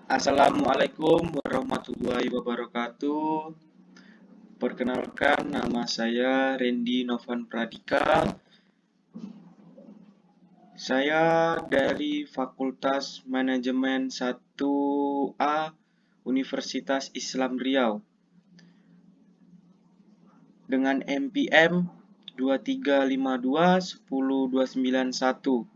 Assalamualaikum warahmatullahi wabarakatuh. Perkenalkan, nama saya Randy Novan Pradika. Saya dari Fakultas Manajemen 1A Universitas Islam Riau dengan NPM 2352 10291.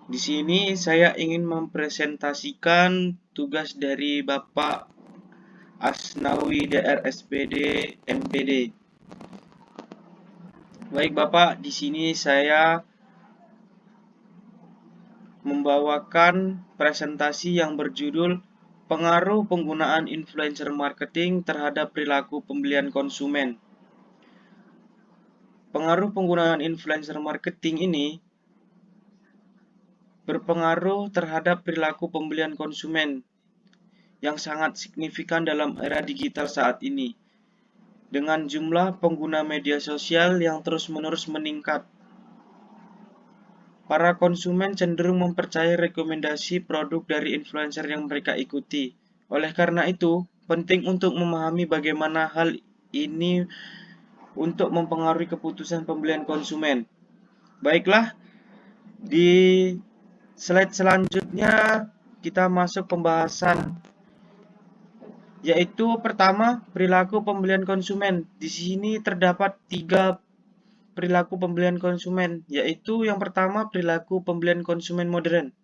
Di sini saya ingin mempresentasikan tugas dari Bapak Asnawi DR SPD MPD. Baik Bapak, di sini saya membawakan presentasi yang berjudul Pengaruh Penggunaan Influencer Marketing Terhadap Perilaku Pembelian Konsumen. Pengaruh penggunaan influencer marketing ini berpengaruh terhadap perilaku pembelian konsumen yang sangat signifikan dalam era digital saat ini, dengan jumlah pengguna media sosial yang terus-menerus meningkat. Para konsumen cenderung mempercayai rekomendasi produk dari influencer yang mereka ikuti. Oleh karena itu, penting untuk memahami bagaimana hal ini untuk mempengaruhi keputusan pembelian konsumen. Baiklah, di slide selanjutnya kita masuk pembahasan, yaitu pertama, perilaku pembelian konsumen. Di sini terdapat 3 perilaku pembelian konsumen, yaitu yang pertama perilaku pembelian konsumen modern,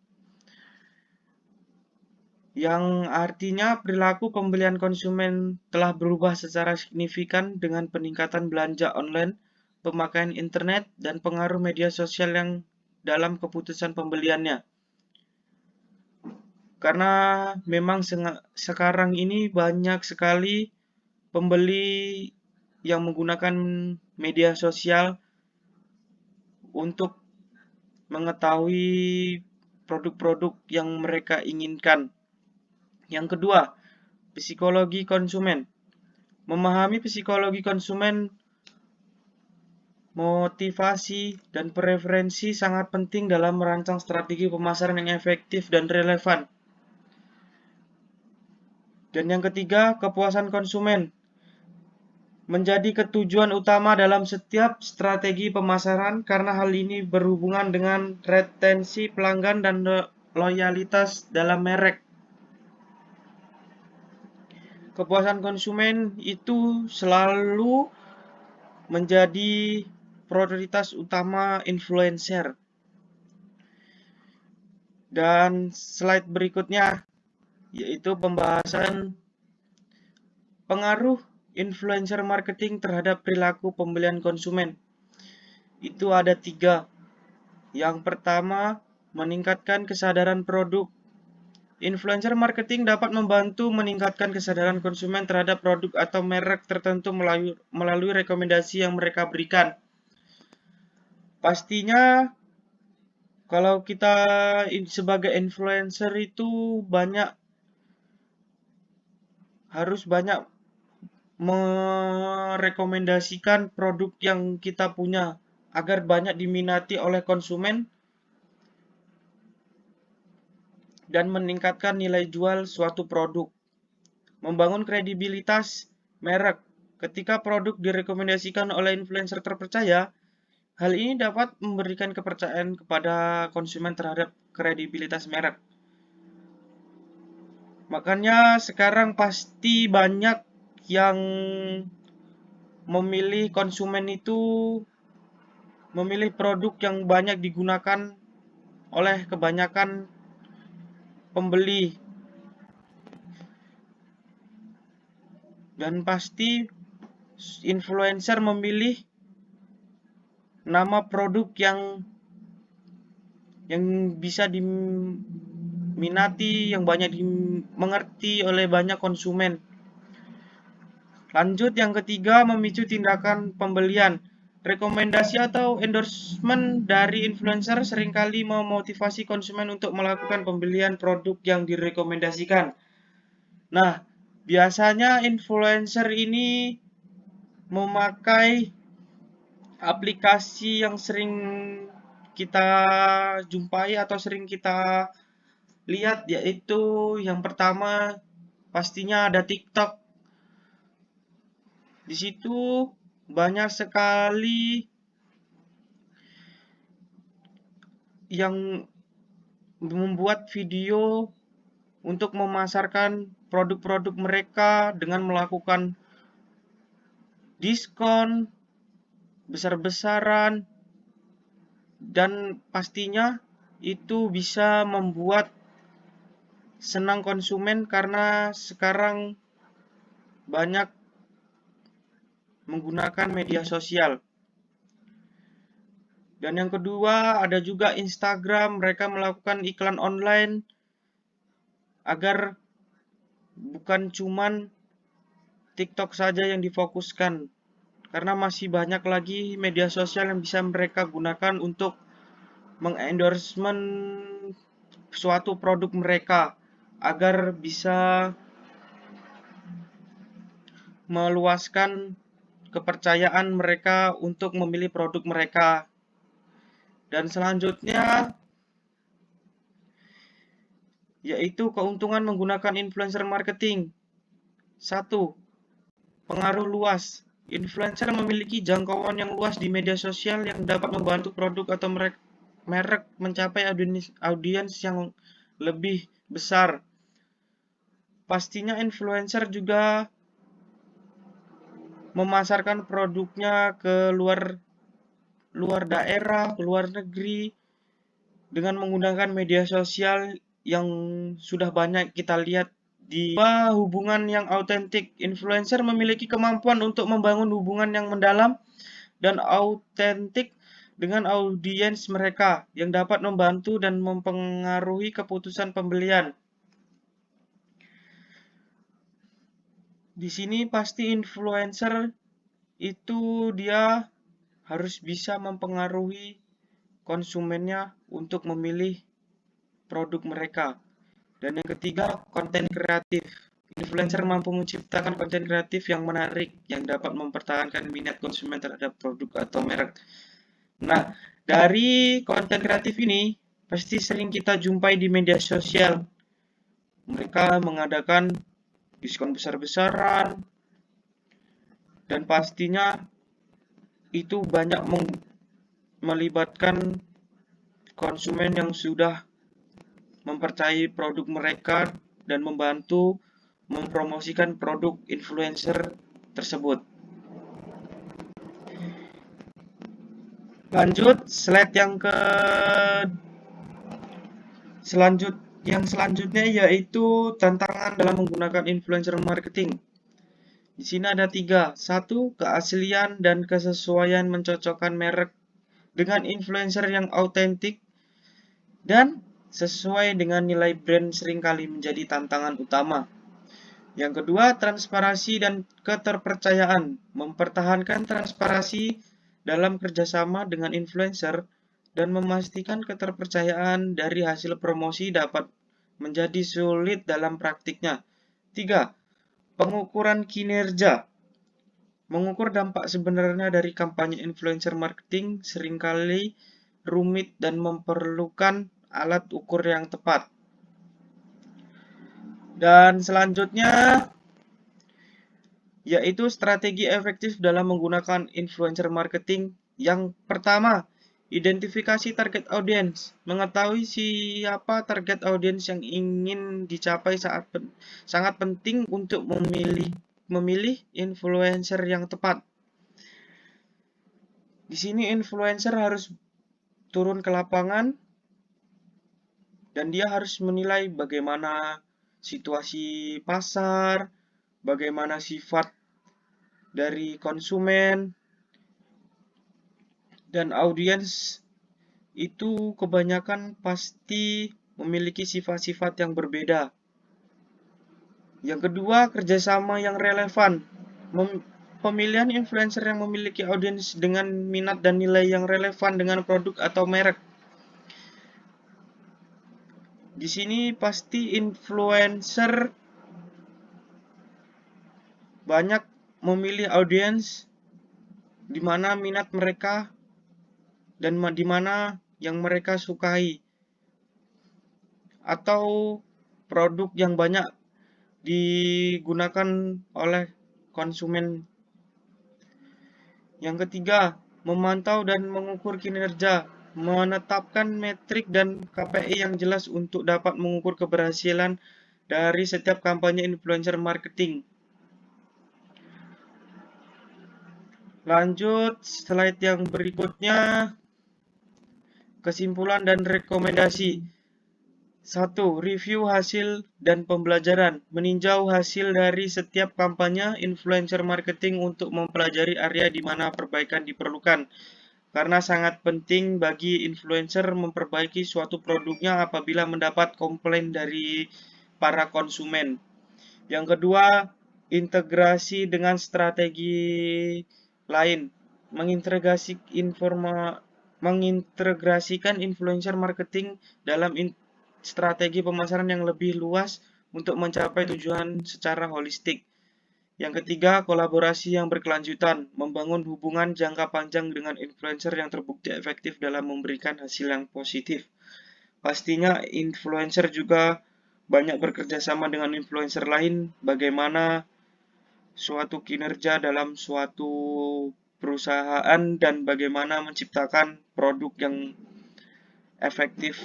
yang artinya perilaku pembelian konsumen telah berubah secara signifikan dengan peningkatan belanja online, pemakaian internet, dan pengaruh media sosial yang dalam keputusan pembeliannya. Karena memang sekarang ini banyak sekali pembeli yang menggunakan media sosial untuk mengetahui produk-produk yang mereka inginkan. Yang kedua, psikologi konsumen. Memahami psikologi konsumen, motivasi, dan preferensi sangat penting dalam merancang strategi pemasaran yang efektif dan relevan. Dan yang ketiga, kepuasan konsumen menjadi ketujuan utama dalam setiap strategi pemasaran karena hal ini berhubungan dengan retensi pelanggan dan loyalitas dalam merek. Kepuasan konsumen itu selalu menjadi prioritas utama influencer. Dan slide berikutnya yaitu pembahasan pengaruh influencer marketing terhadap perilaku pembelian konsumen. Itu ada 3. Yang pertama, meningkatkan kesadaran produk. Influencer marketing dapat membantu meningkatkan kesadaran konsumen terhadap produk atau merek tertentu melalui rekomendasi yang mereka berikan. Pastinya kalau kita sebagai influencer itu harus banyak merekomendasikan produk yang kita punya agar banyak diminati oleh konsumen dan meningkatkan nilai jual suatu produk. Membangun kredibilitas merek. Ketika produk direkomendasikan oleh influencer terpercaya, hal ini dapat memberikan kepercayaan kepada konsumen terhadap kredibilitas merek. Makanya sekarang pasti banyak yang memilih produk yang banyak digunakan oleh kebanyakan pembeli. Dan pasti influencer memilih nama produk yang bisa diminati, yang banyak dimengerti oleh banyak konsumen. Lanjut, yang ketiga, memicu tindakan pembelian. Rekomendasi atau endorsement dari influencer seringkali memotivasi konsumen untuk melakukan pembelian produk yang direkomendasikan. Nah, biasanya influencer ini memakai aplikasi yang sering kita jumpai atau sering kita lihat, yaitu yang pertama pastinya ada TikTok. Di situ banyak sekali yang membuat video untuk memasarkan produk-produk mereka dengan melakukan diskon besar-besaran, dan pastinya itu bisa membuat senang konsumen karena sekarang banyak menggunakan media sosial. Dan yang kedua ada juga Instagram, mereka melakukan iklan online agar bukan cuman TikTok saja yang difokuskan, karena masih banyak lagi media sosial yang bisa mereka gunakan untuk mengendorsement suatu produk mereka agar bisa meluaskan kepercayaan mereka untuk memilih produk mereka. Dan selanjutnya yaitu keuntungan menggunakan influencer marketing. 1. Pengaruh luas. Influencer memiliki jangkauan yang luas di media sosial yang dapat membantu produk atau merek mencapai audiens yang lebih besar. Pastinya influencer juga memasarkan produknya ke luar daerah, ke luar negeri dengan menggunakan media sosial yang sudah banyak kita lihat di hubungan yang autentik. Influencer memiliki kemampuan untuk membangun hubungan yang mendalam dan autentik dengan audiens mereka yang dapat membantu dan mempengaruhi keputusan pembelian. Di sini pasti influencer itu dia harus bisa mempengaruhi konsumennya untuk memilih produk mereka. Dan yang ketiga, konten kreatif. Influencer mampu menciptakan konten kreatif yang menarik yang dapat mempertahankan minat konsumen terhadap produk atau merek. Nah, dari konten kreatif ini pasti sering kita jumpai di media sosial. Mereka mengadakan diskon besar-besaran, dan pastinya itu banyak melibatkan konsumen yang sudah mempercayai produk mereka dan membantu mempromosikan produk influencer tersebut. Lanjut, slide yang selanjutnya yaitu tantangan dalam menggunakan influencer marketing. Di sini ada 3. 1. Keaslian dan kesesuaian mencocokkan merek dengan influencer yang autentik dan sesuai dengan nilai brand seringkali menjadi tantangan utama. Yang kedua, transparansi dan keterpercayaan. Mempertahankan transparansi dalam kerjasama dengan influencer dan memastikan keterpercayaan dari hasil promosi dapat menjadi sulit dalam praktiknya. 3. Pengukuran kinerja. Mengukur dampak sebenarnya dari kampanye influencer marketing seringkali rumit dan memerlukan alat ukur yang tepat. Dan selanjutnya yaitu strategi efektif dalam menggunakan influencer marketing. Yang pertama, identifikasi target audience. Mengetahui siapa target audience yang ingin dicapai sangat penting untuk memilih influencer yang tepat. Di sini influencer harus turun ke lapangan dan dia harus menilai bagaimana situasi pasar, bagaimana sifat dari konsumen, dan audiens itu kebanyakan pasti memiliki sifat-sifat yang berbeda. Yang kedua, kerjasama yang relevan. Pemilihan influencer yang memiliki audiens dengan minat dan nilai yang relevan dengan produk atau merek. Di sini pasti influencer banyak memilih audiens di mana minat mereka dan di mana yang mereka sukai. atau produk yang banyak digunakan oleh konsumen. Yang ketiga, memantau dan mengukur kinerja, menetapkan metrik dan KPI yang jelas untuk dapat mengukur keberhasilan dari setiap kampanye influencer marketing. Lanjut, slide yang berikutnya, kesimpulan dan rekomendasi. 1. Review hasil dan pembelajaran. Meninjau hasil dari setiap kampanye influencer marketing untuk mempelajari area di mana perbaikan diperlukan. Karena sangat penting bagi influencer memperbaiki suatu produknya apabila mendapat komplain dari para konsumen. Yang kedua, integrasi dengan strategi lain. Mengintegrasikan influencer marketing dalam strategi pemasaran yang lebih luas untuk mencapai tujuan secara holistik. Yang ketiga, kolaborasi yang berkelanjutan, membangun hubungan jangka panjang dengan influencer yang terbukti efektif dalam memberikan hasil yang positif. Pastinya influencer juga banyak bekerja sama dengan influencer lain, bagaimana suatu kinerja dalam suatu perusahaan dan bagaimana menciptakan produk yang efektif.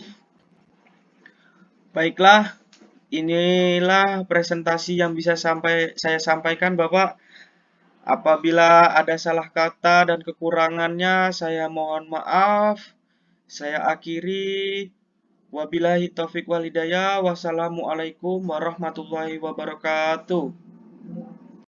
Baiklah, inilah presentasi yang bisa saya sampaikan, Bapak. Apabila ada salah kata dan kekurangannya, saya mohon maaf. Saya akhiri. Wabillahi taufik walhidayah. Wassalamualaikum warahmatullahi wabarakatuh.